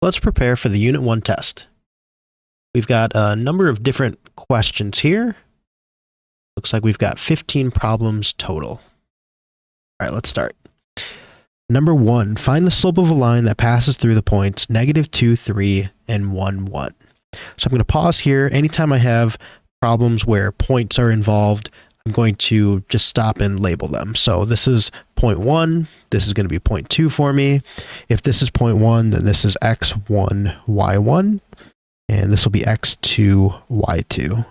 Let's prepare for the Unit 1 test. We've got a number of different questions here. Looks like we've got 15 problems total. All right, let's start. Number 1, find the slope of a line that passes through the points -2, 3, and 1, 1. So I'm going to pause here. Anytime I have problems where points are involved, I'm going to just stop and label them. So this is point 1. This is going to be point 2 for me. If this is point 1, then this is x1, y1. And this will be x2, y2.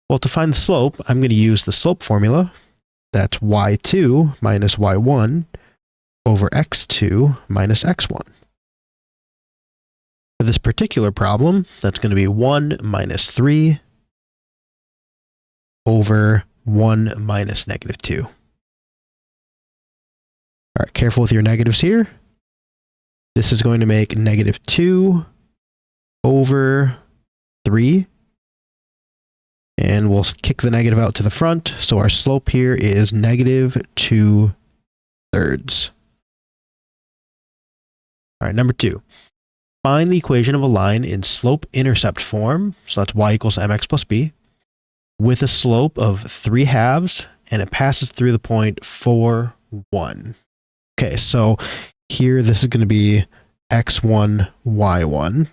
Well, to find the slope, I'm going to use the slope formula. That's y2 minus y1 over x2 minus x1. For this particular problem, that's going to be 1 minus 3 over 1 minus -2. All right, careful with your negatives here. This is going to make -2 over 3. And we'll kick the negative out to the front. So our slope here is -2/3. All right, number 2. Find the equation of a line in slope-intercept form. So that's y equals mx plus b. With a slope of 3/2, and it passes through the point 4, 1. Okay, so here this is going to be x1, y1.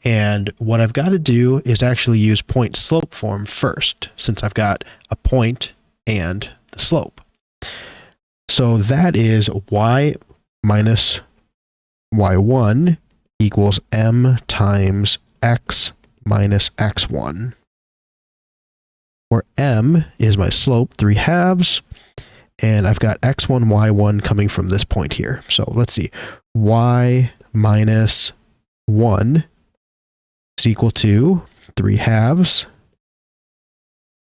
And what I've got to do is actually use point-slope form first, since I've got a point and the slope. So that is y minus y1 equals m times x minus x1. Where m is my slope, 3/2, and I've got x1, y1 coming from this point here. So let's see, y minus 1 is equal to 3/2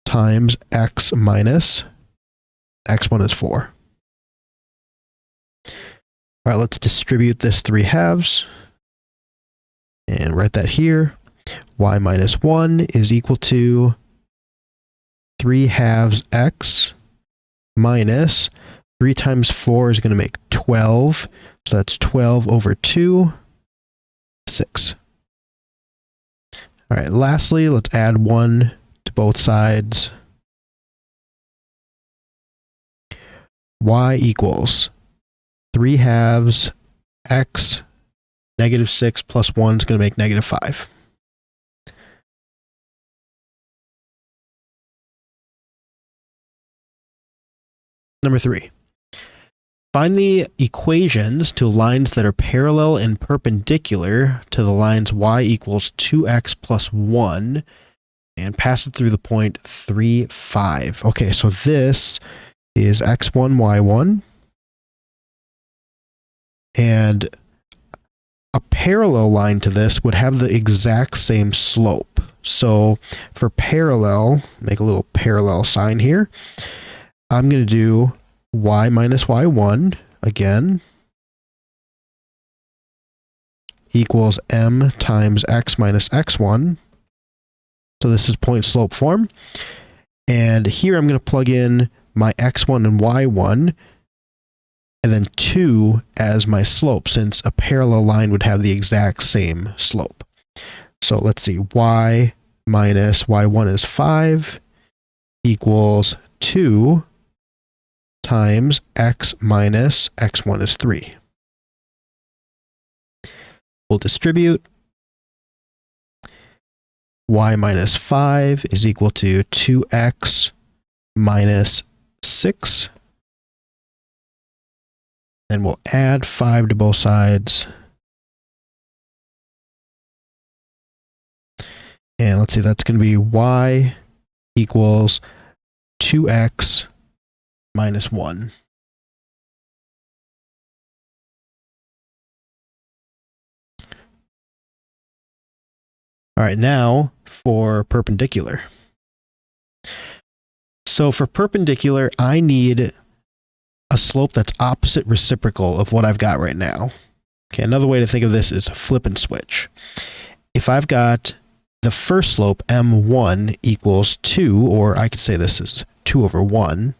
times x minus x1 is 4. All right, let's distribute this 3/2 and write that here. Y minus 1 is equal to 3/2 x minus 3 times 4 is going to make 12. So that's 12 over 2, 6. All right, lastly, let's add 1 to both sides. Y equals 3/2 x -6 plus 1 is going to make -5. Number 3. Find the equations to lines that are parallel and perpendicular to the lines y equals 2x plus 1 and pass it through the point 3, 5. Okay, so this is x1, y1. And a parallel line to this would have the exact same slope. So for parallel, make a little parallel sign here. I'm going to do y minus y1 again equals m times x minus x1. So this is point slope form. And here I'm going to plug in my x1 and y1 and then 2 as my slope, since a parallel line would have the exact same slope. So let's see, y minus y1 is 5 equals 2 times x minus x1 is 3. We'll distribute. Y minus 5 is equal to 2x minus 6. Then we'll add 5 to both sides. And let's see, that's going to be y equals 2x minus 1. All right, now for perpendicular. So for perpendicular, I need a slope that's opposite reciprocal of what I've got right now. Okay, another way to think of this is flip and switch. If I've got the first slope, m1 equals 2, or I could say this is 2 over 1,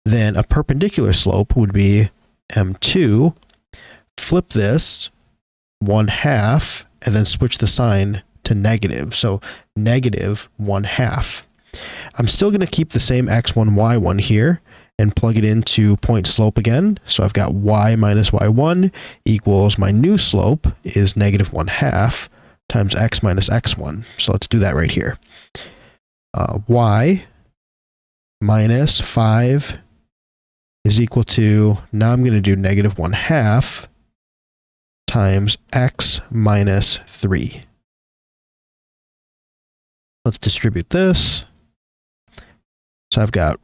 then a perpendicular slope would be m2. Flip this, 1/2, and then switch the sign to negative. So negative 1/2. I'm still going to keep the same x1, y1 here and plug it into point slope again. So I've got y minus y1 equals my new slope is negative 1/2 times x minus x1. So let's do that right here. Y minus 5 is equal to, now I'm going to do negative 1/2 times x minus 3. Let's distribute this. So I've got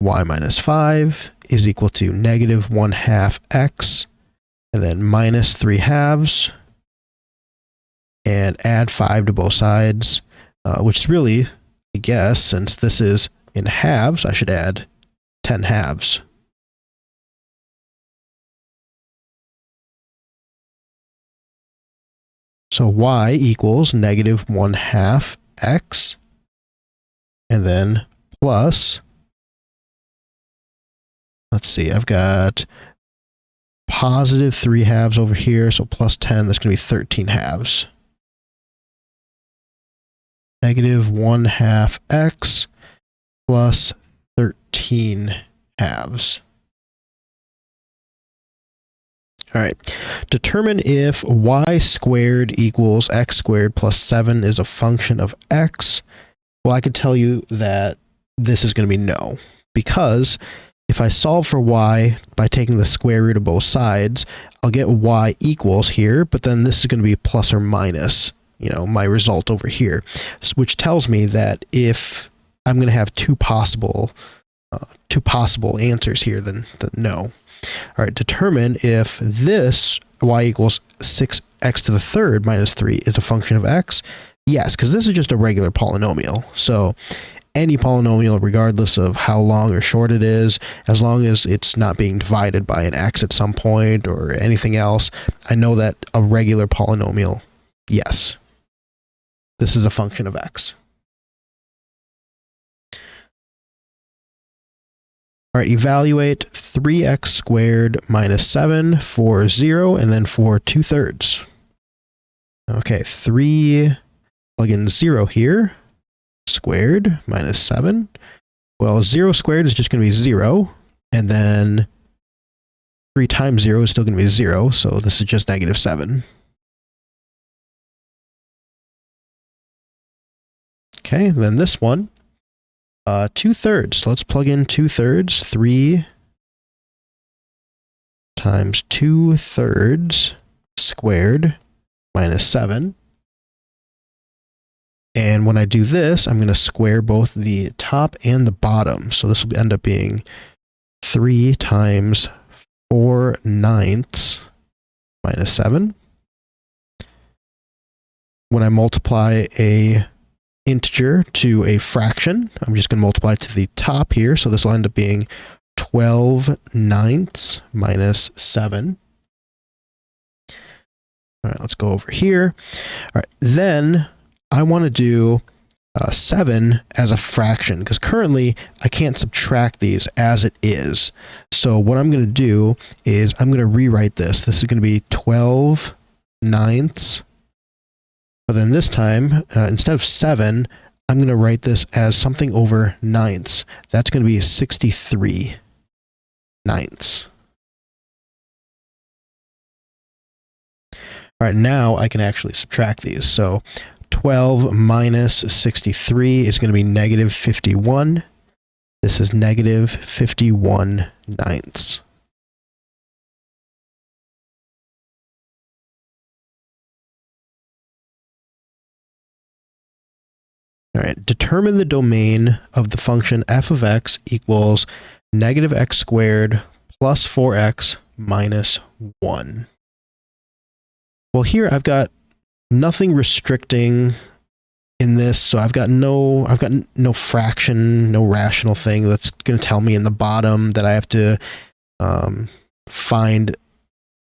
y minus 5 is equal to negative 1/2 x, and then minus 3/2, and add 5 to both sides, which is really, I guess, since this is in halves, I should add 10/2. So y equals negative 1/2 x, and then plus, let's see, I've got positive 3/2 over here, so plus 10, that's going to be 13/2. Negative 1/2 x plus 13/2. All right, determine if y squared equals x squared plus 7 is a function of x. Well, I could tell you that this is going to be no, because if I solve for y by taking the square root of both sides, I'll get y equals here, but then this is going to be plus or minus, my result over here, which tells me that if I'm going to have two possible answers here, then no. All right, determine if this y equals 6x to the third minus 3 is a function of x. Yes, because this is just a regular polynomial. So any polynomial, regardless of how long or short it is, as long as it's not being divided by an x at some point or anything else, I know that a regular polynomial, yes, this is a function of x. All right, evaluate 3x squared minus 7 for 0 and then for 2/3. Okay, 3, plug in 0 here, squared minus 7. Well, 0 squared is just going to be 0, and then 3 times 0 is still going to be 0, so this is just negative 7. Okay, and then this one, 2/3. So let's plug in 2/3. 3 times 2/3 squared minus 7. And when I do this, I'm going to square both the top and the bottom. So this will end up being 3 times 4/9 minus 7. When I multiply a integer to a fraction, I'm just going to multiply to the top here. So this will end up being 12/9 minus 7. All right, let's go over here. All right, then I want to do 7 as a fraction, because currently I can't subtract these as it is. So what I'm going to do is I'm going to rewrite this. This is going to be 12/9. But then this time, instead of 7, I'm going to write this as something over 9ths. That's going to be 63/9. All right, now I can actually subtract these. So 12 minus 63 is going to be negative 51. This is negative 51/9. All right, determine the domain of the function f of x equals negative x squared plus 4x minus 1. Well, here I've got nothing restricting in this, so I've got no fraction, no rational thing that's going to tell me in the bottom that I have to find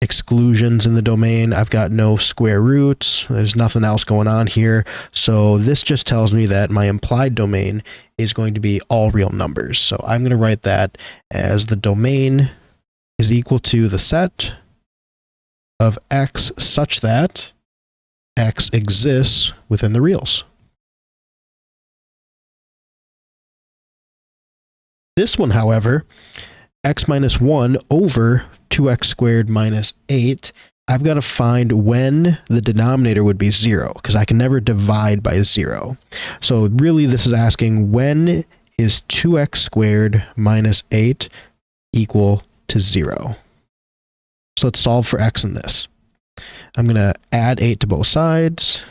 exclusions in the domain. I've got no square roots. There's nothing else going on here. So this just tells me that my implied domain is going to be all real numbers. So I'm going to write that as the domain is equal to the set of x such that x exists within the reals. This one, however, x minus 1 over 2x squared minus 8, I've got to find when the denominator would be 0, because I can never divide by 0. So really this is asking, when is 2x squared minus 8 equal to 0? So let's solve for x in this. I'm going to add 8 to both sides.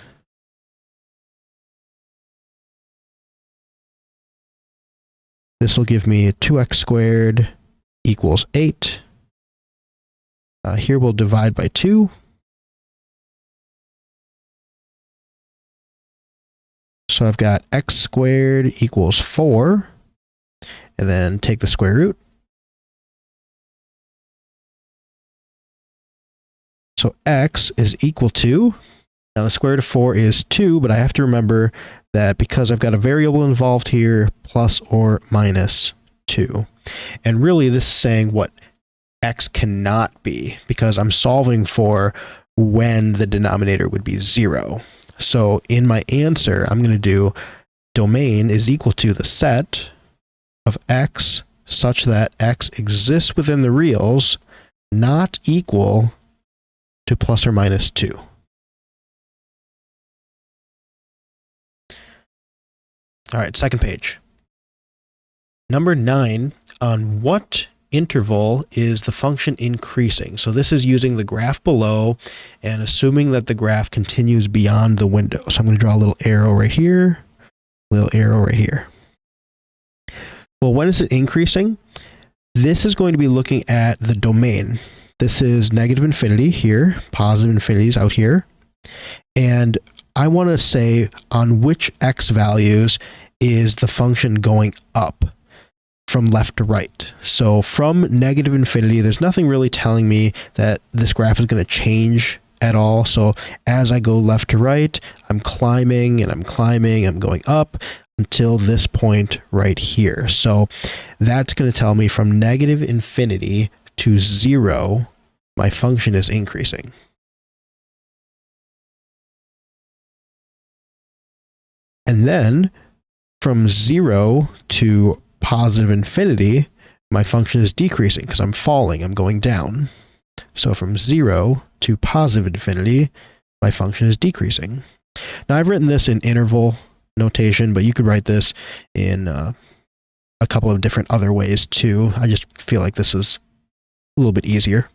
This will give me 2x squared equals 8. Here we'll divide by 2. So I've got x squared equals 4. And then take the square root. So x is equal to, now the square root of 4 is 2, but I have to remember that because I've got a variable involved here, plus or minus 2. And really this is saying what x cannot be, because I'm solving for when the denominator would be 0. So in my answer, I'm going to do domain is equal to the set of x such that x exists within the reals, not equal to plus or minus 2. All right, second page. Number 9, on what interval is the function increasing? So this is using the graph below and assuming that the graph continues beyond the window. So I'm going to draw a little arrow right here, a little arrow right here. Well, when is it increasing? This is going to be looking at the domain. This is negative infinity here, positive infinity is out here. And I want to say on which x values is the function going up from left to right. So from negative infinity, there's nothing really telling me that this graph is going to change at all. So as I go left to right, I'm climbing and I'm climbing, I'm going up until this point right here. So that's going to tell me from negative infinity to 0, my function is increasing. And then from 0 to positive infinity, my function is decreasing because I'm falling, I'm going down. So from 0 to positive infinity, my function is decreasing. Now I've written this in interval notation, but you could write this in a couple of different other ways too. I just feel like this is a little bit easier.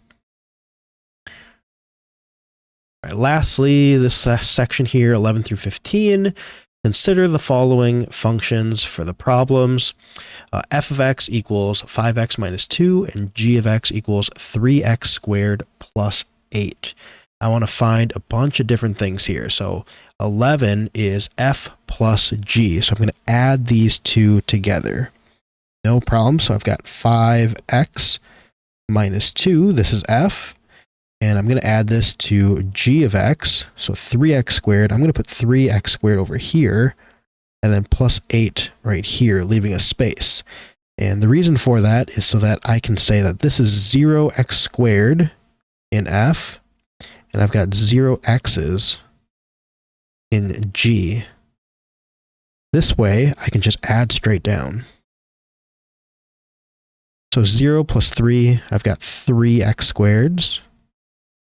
All right, lastly, this section here, 11 through 15, consider the following functions for the problems. F of x equals 5x minus 2, and g of x equals 3x squared plus 8. I want to find a bunch of different things here. So 11 is f plus g. So I'm going to add these two together. No problem. So I've got 5x minus 2. This is f. And I'm going to add this to g of x. So 3x squared. I'm going to put 3x squared over here. And then plus 8 right here, leaving a space. And the reason for that is so that I can say that this is 0x squared in f. And I've got 0 x's in g. This way, I can just add straight down. So 0 plus 3, I've got 3x squareds.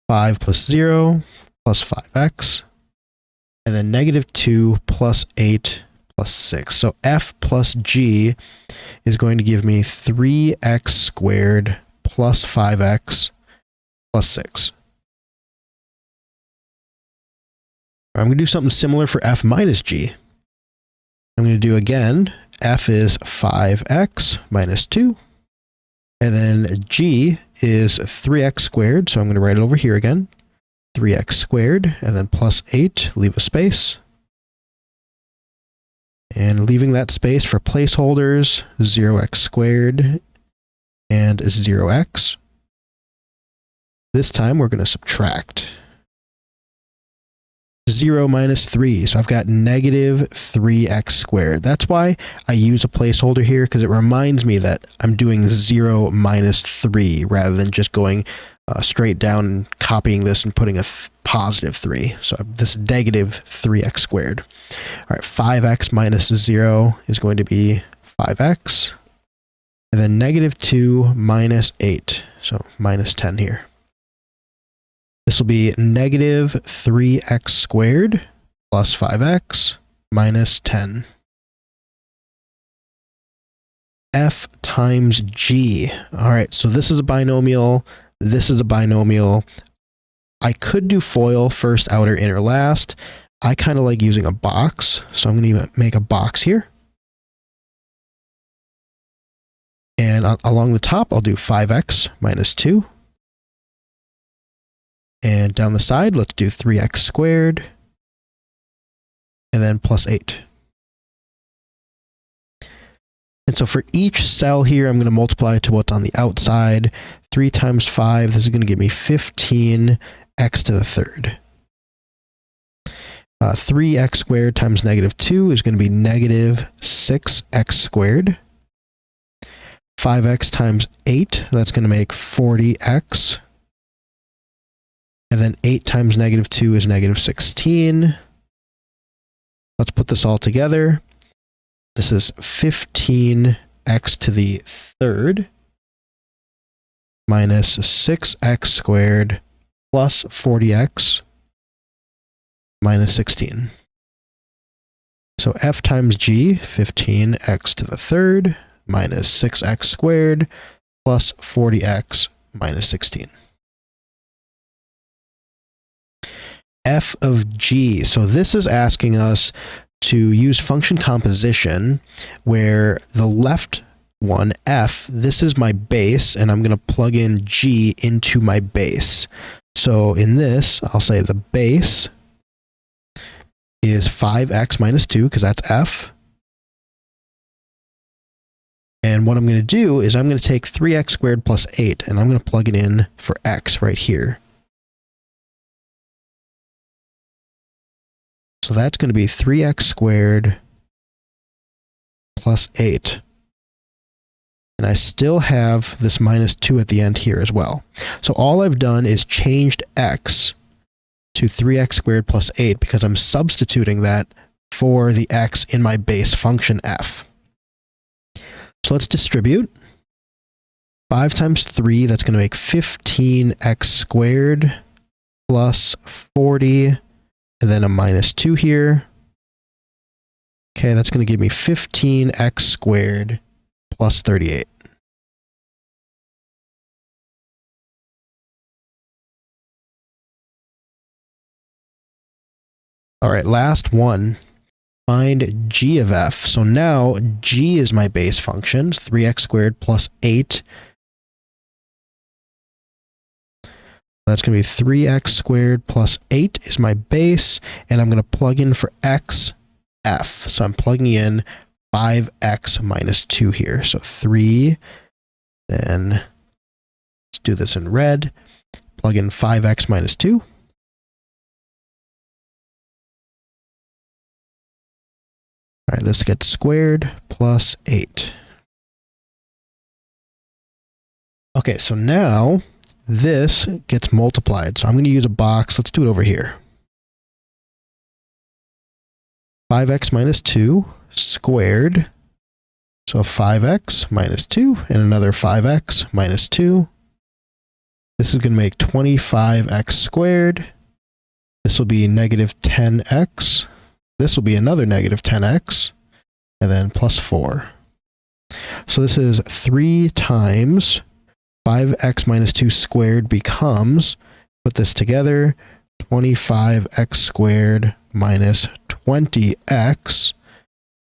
5 plus 0 plus 5x. And then negative 2 plus 8 plus 6. So f plus g is going to give me 3x squared plus 5x plus 6. I'm going to do something similar for f minus g. I'm going to do again, f is 5x minus 2. And then g is 3x squared, so I'm going to write it over here again. 3x squared, and then plus 8, leave a space. And leaving that space for placeholders, 0x squared and 0x. This time we're going to subtract. 0 minus 3, so I've got negative 3x squared. That's why I use a placeholder here, because it reminds me that I'm doing 0 minus 3 rather than just going straight down and copying this and putting a positive 3. So this negative 3x squared. All right, 5x minus 0 is going to be 5x. And then negative 2 minus 8, so minus 10 here. This will be negative 3x squared plus 5x minus 10. F times g. All right, so this is a binomial. This is a binomial. I could do FOIL, first, outer, inner, last. I kind of like using a box, so I'm going to make a box here. And along the top, I'll do 5x minus 2. And down the side, let's do 3x squared. And then plus 8. And so for each cell here, I'm going to multiply to what's on the outside. 3 times 5, this is going to give me 15x to the third. 3x squared times negative 2 is going to be negative 6x squared. 5x times 8, that's going to make 40x. And then 8 times negative 2 is negative 16. Let's put this all together. This is 15x to the third minus 6x squared plus 40x minus 16. So f times g, 15x to the third minus 6x squared plus 40x minus 16. F of g. So this is asking us to use function composition, where the left one, f, this is my base, and I'm going to plug in g into my base. So in this, I'll say the base is 5x minus 2, because that's f. And what I'm going to do is I'm going to take 3x squared plus 8, and I'm going to plug it in for x right here. So that's going to be 3x squared plus 8. And I still have this minus 2 at the end here as well. So all I've done is changed x to 3x squared plus 8 because I'm substituting that for the x in my base function f. So let's distribute. 5 times 3, that's going to make 15x squared plus 40. And then a minus 2 here. Okay, that's going to give me 15x squared plus 38. All right, last one. Find g of f. So now g is my base function, 3x squared plus 8. That's going to be 3x squared plus 8 is my base, and I'm going to plug in for x, f. So I'm plugging in 5x minus 2 here. So 3, then let's do this in red. Plug in 5x minus 2. All right, this gets squared plus 8. Okay, so now this gets multiplied. So I'm going to use a box. Let's do it over here. 5x minus 2 squared. So 5x minus 2 and another 5x minus 2. This is going to make 25x squared. This will be negative 10x. This will be another negative 10x. And then plus 4. So this is 3 times 5x minus 2 squared becomes, put this together, 25x squared minus 20x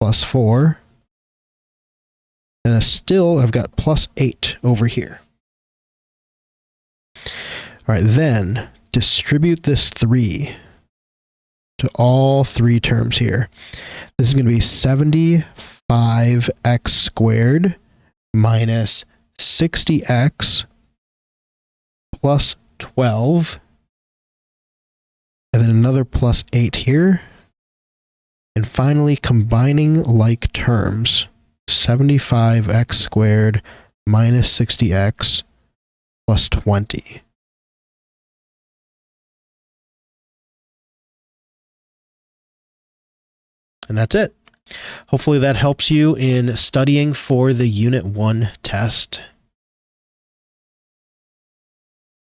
plus 4. And still, I've got plus 8 over here. All right, then distribute this 3 to all 3 terms here. This is going to be 75x squared minus 60x plus 12, and then another plus 8 here. And finally, combining like terms, 75x squared minus 60x plus 20. And that's it. Hopefully that helps you in studying for the Unit 1 test.